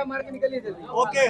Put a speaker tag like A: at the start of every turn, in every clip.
A: मार के निकलिए जल्दी।
B: Okay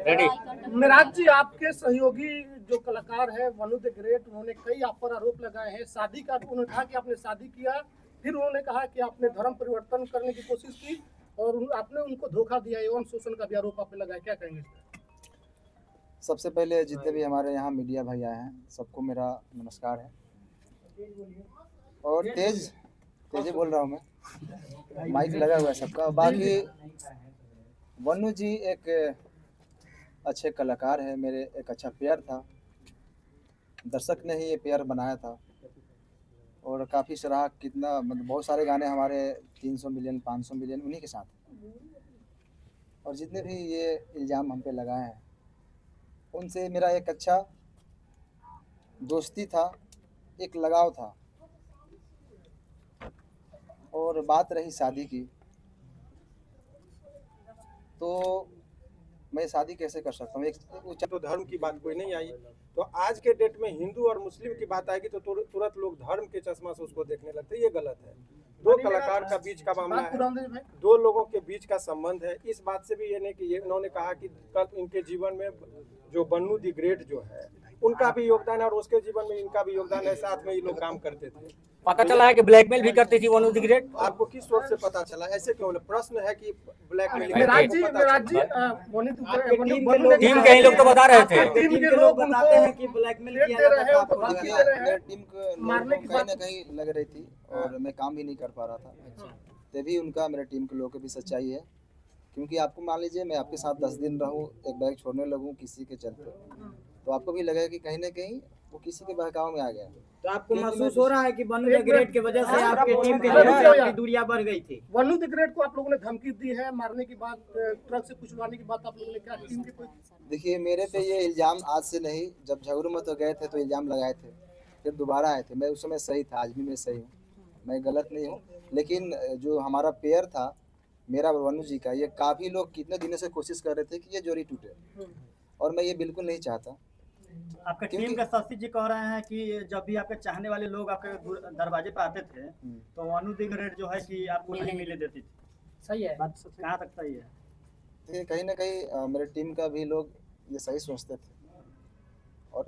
C: ready.
D: मिराज जी, आपके सहयोगी जो कलाकार है वनु द ग्रेट, उन्होंने कई आप पर आरोप लगाए हैं। शादी का उन्होंने कहा कि आपने शादी किया, फिर उन्होंने कहा कि आपने धर्म परिवर्तन करने की कोशिश की और आपने उनको धोखा दिया, यौन शोषण का भी आरोप आप पे लगाया, क्या कहेंगे इस पर?
E: सबसे पहले जितने भी हमारे यहाँ मीडिया भाई आए हैं सबको मेरा नमस्कार है। और तेज बोल रहा हूँ मैं, माइक लगा हुआ है सबका। बाकी वनु जी एक अच्छे कलाकार है, मेरे एक अच्छा पेयर था, दर्शक ने ही ये पेयर बनाया था और काफ़ी सराहा। कितना मतलब बहुत सारे गाने हमारे 300 मिलियन 500 मिलियन उन्हीं के साथ। और जितने भी ये इल्ज़ाम हम पे लगाए हैं उनसे मेरा एक अच्छा दोस्ती था, एक लगाव था। और बात रही शादी की, तो मैं शादी कैसे कर सकता हूँ? एक
B: तो धर्म की बात कोई नहीं आई, तो आज के डेट में हिंदू और मुस्लिम की बात आएगी तो तुरंत लोग धर्म के चश्मा से उसको देखने लगते हैं। ये गलत है। दो कलाकार का बीच का मामला है, दो लोगों के बीच का संबंध है। इस बात से भी ये नहीं कि इन्होंने कहा कि कल इनके जीवन में जो वनु द ग्रेट जो है उनका भी योगदान है और उसके जीवन में इनका भी योगदान है। साथ में ये लोग काम करते थे।
C: पता चला है कि ब्लैकमेल भी करती थी वनु द ग्रेट।
B: आपको किस सोच से पता चला? ऐसे क्यों? प्रश्न है कि ब्लैकमेल।
D: मिराज जी,
C: टीम के ही लोग तो बता रहे थे।
D: टीम के लोग बताते हैं कि
A: ब्लैकमेल
D: किया जाता है, उनको धमकी दे रहे हैं।
E: टीम को कहीं ना कहीं लग रही थी और मैं काम भी नहीं कर पा रहा था। तभी उनका मेरे टीम के लोगों की भी सच्चाई है, क्योंकि आपको मान लीजिए मैं आपके साथ 10 दिन रहूं, एक बैग छोड़ने लगूं किसी के चलते, तो आपको भी लगेगा कि कहीं ना कहीं वो किसी के बहकाव में आ गया।
A: तो आपको महसूस हो रहा है कि वनु द ग्रेट की वजह से आपके टीम के लोगों की दूरियां बढ़ गई थी?
D: वनु द ग्रेट को आप लोगों ने धमकी दी है, मारने की बात, ट्रक से कुचलवाने की बात आप लोगों ने क्या टीम के कोई?
E: देखिए, मेरे पे ये इल्ज़ाम आज से नहीं, जब झगड़ू में तो गए थे तो इल्ज़ाम लगाए थे, फिर दोबारा आए थे। मैं उस समय सही था, आज भी मैं सही हूँ, मैं गलत नहीं हूँ। लेकिन जो हमारा पेयर था मेरा वनु जी का, ये काफ़ी लोग कितने दिनों से कोशिश कर रहे थे कि ये जोड़ी टूटे, और मैं ये बिल्कुल नहीं चाहता।
A: आपके टीम के शशि जी कह रहे हैं कि जब भी आपके चाहने वाले लोग आपके दरवाजे पे आते थे तो वनु द ग्रेट जो है कि आपको नहीं मिले देती थी।
D: सही है,
A: बात कहाँ तक सही है?
E: देखिए, कहीं ना कहीं मेरे टीम का भी लोग ये सही सोचते थे और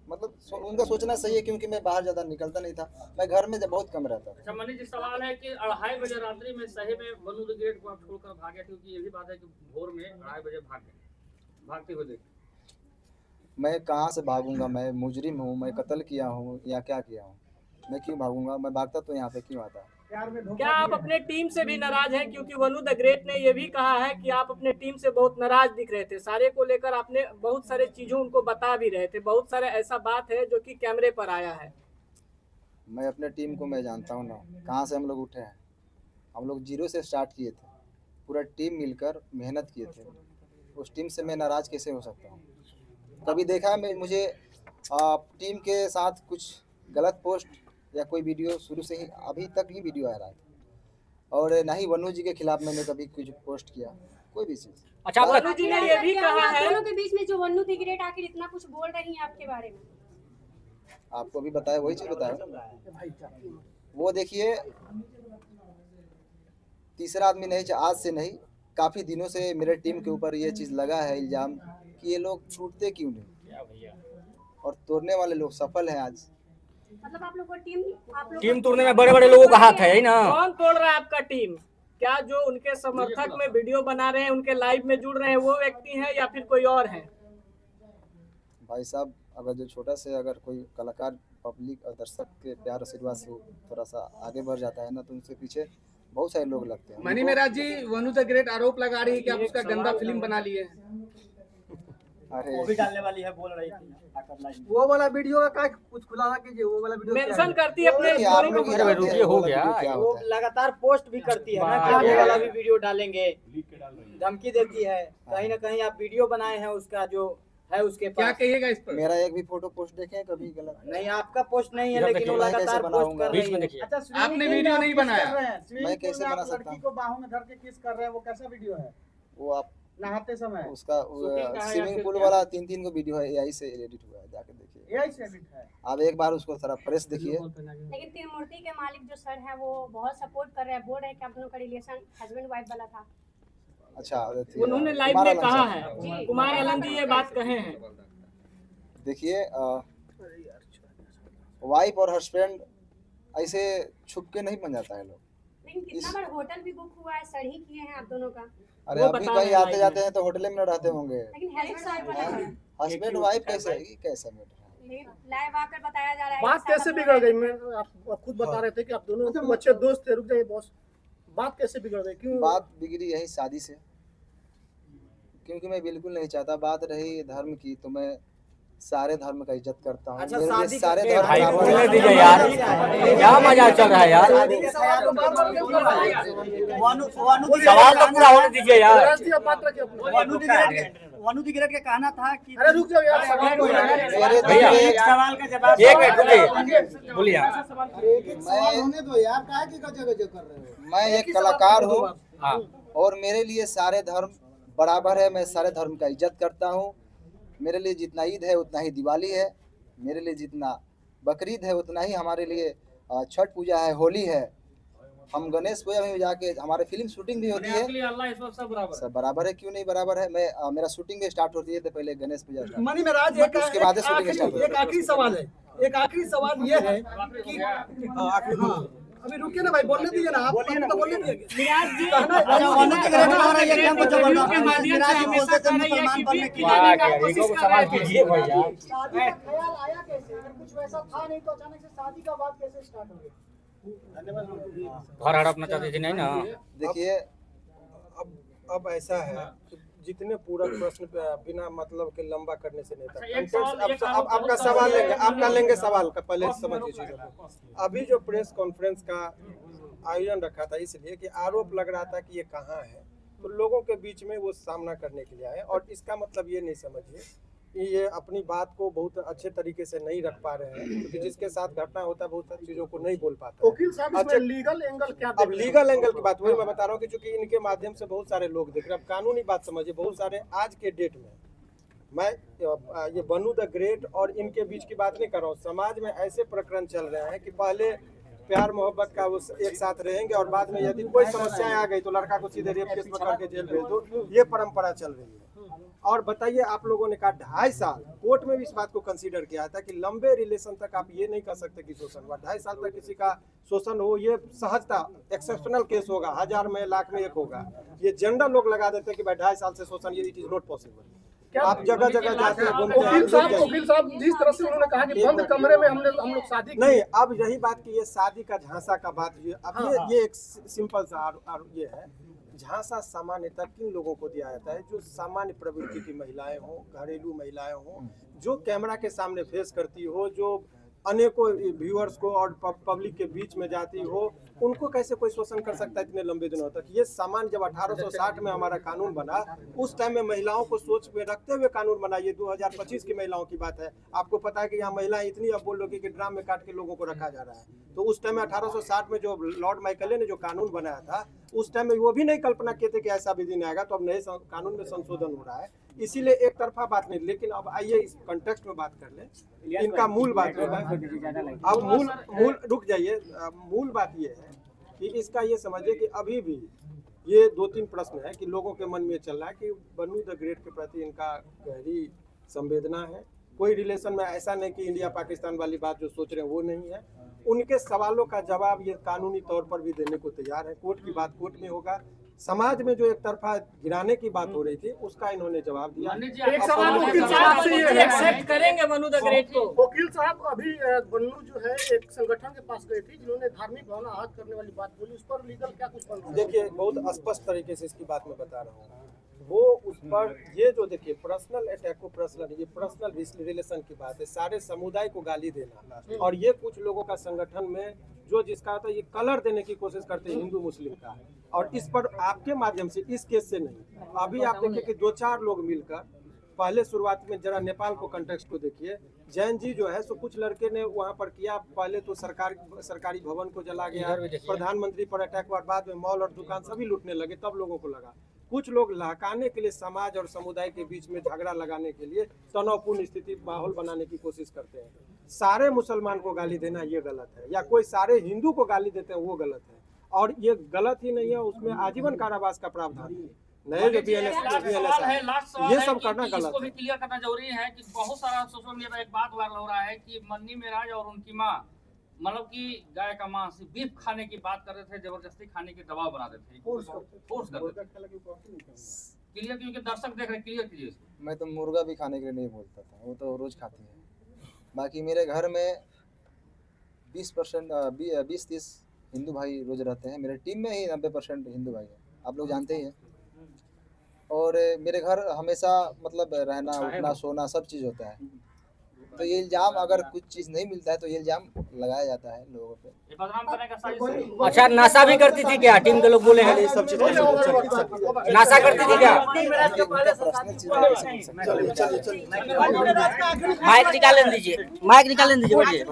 E: मतलब उनका सोचना सही है, क्योंकि मैं बाहर ज़्यादा निकलता नहीं था, मैं घर में बहुत कम रहता था।
F: अच्छा मनीष जी, सवाल है कि 2:30 बजे रात्रि में सही में वनु द ग्रेट को आप छोड़कर भागे, क्योंकि ये भी बात है कि भोर में 2:30 बजे भागते हुए देखे।
E: मैं कहाँ से भागूंगा? मैं मुजरिम हूँ, मैं कत्ल किया हूँ या क्या किया हूँ? मैं क्यों भागूंगा? मैं भागता तो यहाँ पे क्यों आता?
G: क्या आप अपने टीम से भी नाराज हैं? क्योंकि वनु द ग्रेट ने ये भी कहा है कि आप अपने टीम से बहुत नाराज दिख रहे थे, सारे को लेकर आपने बहुत सारे चीजों उनको बता भी रहे थे, बहुत सारे ऐसा बात है जो कि कैमरे पर आया है।
E: मैं अपने टीम को मैं जानता हूँ ना, कहाँ से हम लोग उठे हैं। हम लोग 0 से स्टार्ट किए थे, पूरा टीम मिलकर मेहनत किए थे। उस टीम से मैं नाराज़ कैसे हो सकता हूँ? कभी देखा है मुझे टीम के साथ कुछ गलत पोस्ट या कोई वीडियो? शुरू से ही अभी तक ही वीडियो आ रहा है, और ना ही वनु जी के खिलाफ मैंने कभी कुछ पोस्ट किया, कोई भी चीज़।
G: अच्छा, वनु जी ने ये भी कहा है,
H: दोनों के बीच में जो वनु द ग्रेट आखिर इतना कुछ बोल रही हैं आपके बारे में?
E: आपको भी बताया, वही चीज़ बताया। वो देखिए, तीसरा आदमी नहीं, आज से नहीं, काफ़ी दिनों से मेरे टीम के ऊपर ये चीज़ लगा है इल्ज़ाम कि ये लोग टूटते क्यों नहीं, और तोड़ने वाले लोग सफल हैं आज।
H: मतलब आप लोग को
C: टीम तोड़ने में बड़े बड़े लोगों का हाथ है ही ना।
G: कौन तोड़ रहा है आपका टीम? क्या जो उनके समर्थक में वीडियो बना रहे हैं, उनके लाइव में जुड़ रहे हैं, वो व्यक्ति हैं या फिर कोई और है?
E: भाई साहब, अगर जो छोटा से अगर कोई कलाकार पब्लिक और दर्शक के प्यार आशीर्वाद से थोड़ा सा आगे बढ़ जाता है ना, तो उनसे पीछे बहुत सारे लोग लगते हैं।
A: मनी मेराज जी, वनु द ग्रेट आरोप लगा रही है कि आप उसका गंदा फिल्म बना लिए।
E: अरे
A: वो भी डालने वाली है, बोल रही थी।
I: वो वाला वीडियो का कुछ खुलासा कीजिए, वो वाला वीडियो
G: मेंशन करती है अपने
E: आप लोग
C: अरे भाई रुकिए, हो गया।
A: वो लगातार पोस्ट भी करती है ना कि ये वाला भी वीडियो डालेंगे, धमकी देती है। कहीं ना कहीं आप वीडियो बनाए हैं उसका जो है उसके पास,
I: क्या कहिएगा इस पर?
E: मेरा एक भी फोटो पोस्ट देखे कभी? गलत
A: नहीं, आपका पोस्ट नहीं है, लेकिन वो लगातार पोस्ट कर रही है।
I: अच्छा, आपने वीडियो नहीं बनाया?
E: मैं कैसे बना सकता हूँ?
I: को बाहों में धर के किस कर रहे हैं, वो कैसा वीडियो है?
E: वो आप
I: नहाते समय
E: उसका स्विमिंग पूल वाला 3 को वीडियो है, यही से एडिट हुआ है, जाके देखिए।
I: एआई से एडिट है।
E: आप एक बार उसको थोड़ा प्रेस देखिए।
H: लेकिन त्रिमूर्ति के मालिक जो सर हैं वो बहुत सपोर्ट कर रहे हैं, बोल रहे हैं कि आप दोनों का रिलेशन हस्बैंड वाइफ वाला था।
E: अच्छा,
G: उन्होंने लाइव में कहा है, कुमार आनंद जी ये बात कहे हैं।
E: देखिए, वाइफ और हस्बैंड ऐसे छुप के नहीं बन जाता है लोग।
H: लेकिन कितना बार होटल भी बुक हुआ है, सर ही किए हैं आप दोनों का।
E: अरे अभी कहीं आते जाते हैं तो होटल में न रहते होंगे।
H: लेकिन
E: हस्बैंड वाइफ कैसे, कैसा मैटर है?
H: लाइव आकर बताया जा रहा है।
D: बात कैसे बिगड़ गई? मैं आप खुद बता रहे थे कि आप दोनों अच्छे दोस्त थे। रुक जाइए बॉस, बात कैसे बिगड़ गई? क्यों
E: बात बिगड़ी? यही शादी से, क्योंकि मैं बिल्कुल नहीं चाहता। बात रही धर्म की, तो मैं सारे धर्म का इज्जत करता हूँ।
A: अच्छा,
E: मेरे लिए
A: शादी
E: सारे
A: के-
E: धर्म
C: भाई
E: बराबर
C: बोलने
E: हैं।
C: दीजिए यार, क्या मजाक चल रहा है यार। सवाल तो पूरा होने दीजिए यार।
D: बात रखिए अपनी।
A: वनु दिगरेट का कहना था कि
D: अरे रुक जाओ यार,
E: मेरे दिल
C: भैया,
E: में
A: एक सवाल का जवाब।
C: एक मिनट रुकिए, बोलिए आप।
I: होने दो यार, काहे की गजब कर रहे हो?
E: मैं एक कलाकार हूँ
C: हाँ,
E: और मेरे लिए सारे धर्म बराबर है। मैं सारे धर्म का इज्जत करता हूँ। मेरे लिए जितना ईद है उतना ही दिवाली है, मेरे लिए जितना बकरीद है उतना ही हमारे लिए छठ पूजा है, होली है। हम गणेश पूजा में जाके हमारे फिल्म शूटिंग भी होती है।
F: अल्लाह इस वक्त सब बराबर है।
E: सब बराबर है, क्यों नहीं बराबर है। मैं मेरा शूटिंग स्टार्ट होती है तो पहले गणेश पूजा स्टार्ट,
I: मनी महाराज,
E: उसके बाद शूटिंग स्टार्ट होती
I: एक आखिरी सवाल है। एक आखिरी सवाल ये है कि हाँ, अभी रुकिए ना भाई, बोलने दीजिए ना आप। तो बोलने दीजिए।
G: मिराज जी,
A: अच्छा, वनु दिगरेट कह रहा है ये क्या कुछ
G: इंटरव्यू
A: बोल
G: के माध्यम से
A: रहा
G: हमेशा कह रही है कि बीट
A: की
G: खिलाने का कोशिश
C: इनको
G: कर
C: सवाल
G: रहे हैं।
C: कीजिए भैया।
I: शादी का ख्याल आया कैसे? अगर कुछ वैसा था नहीं तो अचानक से शादी का बात कैसे स्टार्ट हो गई?
C: घर हड़पना चाहती थी नहीं ना।
E: देखिए,
B: अब ऐसा है कि जितने पूरा प्रश्न बिना मतलब के लंबा करने से नहीं था।
F: अच्छा, एक सवाल-
B: अब आपका सवाल लेंगे, आपका लेंगे सवाल का, पहले समझिए चीजों को। अभी जो प्रेस कॉन्फ्रेंस का आयोजन रखा था इसलिए कि आरोप लग रहा था कि ये कहाँ है, तो लोगों के बीच में वो सामना करने के लिए आए। और इसका मतलब ये नहीं समझिए कि ये अपनी बात को बहुत अच्छे तरीके से नहीं रख पा रहे हैं, क्योंकि जिसके साथ घटना होता है बहुत सारी चीजों को नहीं बोल पाता है।
D: वकील साहब, इसमें लीगल एंगल क्या
B: अब लीगल एंगल की बात वही मैं बता रहा हूँ कि चूंकि इनके माध्यम से बहुत सारे लोग देख रहे हैं। अब कानूनी बात समझिए, बहुत सारे आज के डेट में मैं ये वनु द ग्रेट और इनके बीच की बात नहीं कर रहा हूँ। समाज में ऐसे प्रकरण चल रहे हैं कि पहले प्यार मोहब्बत का वो एक साथ रहेंगे और बाद में यदि कोई समस्याएं आ गई तो लड़का को सीधे रेप केस में करके जेल भेज दो। ये परंपरा चल रही है। और बताइए, आप लोगों ने कहा 2.5 साल, कोर्ट में भी इस बात को कंसीडर किया था कि लंबे रिलेशन तक आप ये नहीं कर सकते कि शोषण हुआ। 2.5 साल तक किसी का शोषण हो, ये सहजता एक्सेप्शनल केस होगा, 1000 में लाख में एक होगा। ये जेंडर लोग लगा देते हैं कि भाई 2.5 साल से शोषण, ये इट इज नॉट पॉसिबल। आप जगह जगह जाते हैं, घूमते
D: वकील साहब
B: हैं।
D: जिस तरह से उन्होंने कहा कि बंद कमरे में हम लोग शादी की।
B: नहीं, अब यही बात की ये शादी का झांसा का बात ये अब ये एक सिंपल सा ये है। झांसा सामान्यतः किन लोगों को दिया जाता है? जो सामान्य प्रवृत्ति की महिलाएं हों, घरेलू महिलाएं हों, जो कैमरा के सामने फेस करती हो, जो अनेकों व्यूअर्स को और पब्लिक के बीच में जाती हो, उनको कैसे कोई शोषण कर सकता है इतने लंबे दिनों तक? ये सामान्य जब 1860 में हमारा कानून बना, उस टाइम में महिलाओं को सोच में रखते हुए कानून बना। ये 2025 की महिलाओं की बात है। आपको पता है कि यहाँ महिलाएं इतनी, अब बोल लोगे कि ड्राम में काट के लोगों को रखा जा रहा है। तो उस टाइम में 1860 में जो लॉर्ड माइकले ने जो कानून बनाया था, उस टाइम में वो भी नहीं कल्पना किए थे कि ऐसा भी दिन आएगा। तो अब नए कानून में संशोधन हो रहा है, इसीलिए एक तरफा बात नहीं। लेकिन अब आइए इस कॉन्टेक्स्ट में बात कर ले। इनका मूल बात है, अब मूल रुक जाइए। मूल बात ये है कि इसका ये समझिए कि अभी भी ये 2-3 प्रश्न है कि लोगों के मन में चल रहा है कि वनु द ग्रेट के प्रति इनका गहरी संवेदना है। कोई रिलेशन में ऐसा नहीं कि इंडिया पाकिस्तान वाली बात जो सोच रहे हैं वो नहीं है। उनके सवालों का जवाब ये कानूनी तौर पर भी देने को तैयार है। कोर्ट की बात कोर्ट में होगा। समाज में जो एक तरफा गिराने की बात हो रही थी उसका इन्होंने जवाब दिया।
D: एक सवाल वकील साहब से ये है,
G: एक्सेप्ट करेंगे वनु द ग्रेट को?
D: वकील साहब, अभी वनु जो है एक संगठन के पास गई थी जिन्होंने धार्मिक भावना आहत करने वाली बात बोली, उस पर लीगल क्या कुछ बनता है?
B: देखिए, बहुत स्पष्ट तरीके से इसकी बात मैं बता रहा हूँ। वो उस पर ये जो देखिए पर्सनल अटैक को पर्सनल रिलेशन की बात है। सारे समुदाय को गाली देना और ये कुछ लोगों का संगठन में जो जिसका होता है ये कलर देने की कोशिश करते हैं हिंदू मुस्लिम का। और इस पर आपके माध्यम से, इस केस से नहीं, अभी आप देखिए कि 2-4 लोग मिलकर पहले शुरुआत में जरा नेपाल को कंटेक्स्ट को देखिए। जैन जी जो है सो कुछ लड़के ने वहाँ पर किया। पहले तो सरकारी भवन को जला गया, प्रधानमंत्री पर अटैक हुआ, बाद में मॉल और दुकान सभी लूटने लगे। तब लोगों को लगा कुछ लोग लहकाने के लिए समाज और समुदाय के बीच में झगड़ा लगाने के लिए तनावपूर्ण स्थिति माहौल बनाने की कोशिश करते हैं। सारे मुसलमान को गाली देना ये गलत है, या कोई सारे हिंदू को गाली देते हैं वो गलत है, और ये गलत ही नहीं है, उसमें आजीवन कारावास का प्रावधान है। नए जो ये सब करना गलत
F: इसको भी
B: है।
F: क्लियर करना जरूरी है कि बहुत सारा सोशल मीडिया पर एक बात वायरल हो रहा है कि मन्नी मेराज और उनकी माँ मतलब कि गाय का मांस बीफ खाने की बात कर रहे थे, जबरदस्ती खाने की दबाव बना रहे थे, फोर्स कर रहे थे। क्लियर क्योंकि दर्शक देख रहे, क्लियर कीजिए इसको।
E: मैं तो मुर्गा भी खाने के लिए नहीं बोलता था, वो तो रोज खाती है। बाकी मेरे घर में 20-30 हिंदू भाई रोज रहते हैं। मेरे टीम में ही 90% हिंदू भाई हैं, आप लोग जानते ही हैं। और मेरे घर हमेशा मतलब रहना उठना सोना सब चीज़ होता है। तो ये इल्ज़ाम अगर कुछ चीज़ नहीं मिलता है तो ये इल्ज़ाम लगाया जाता है लोगों पे।
F: ये बदनाम करने का साजिश है।
C: अच्छा, नशा भी करती थी क्या? टीम के लोग बोले हैं
E: सब चीज़
C: नशा करती थी क्या? माइक निकाल दीजिए, माइक निकाल दीजिए, बोलिए।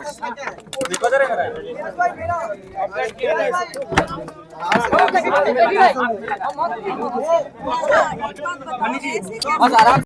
C: बस आराम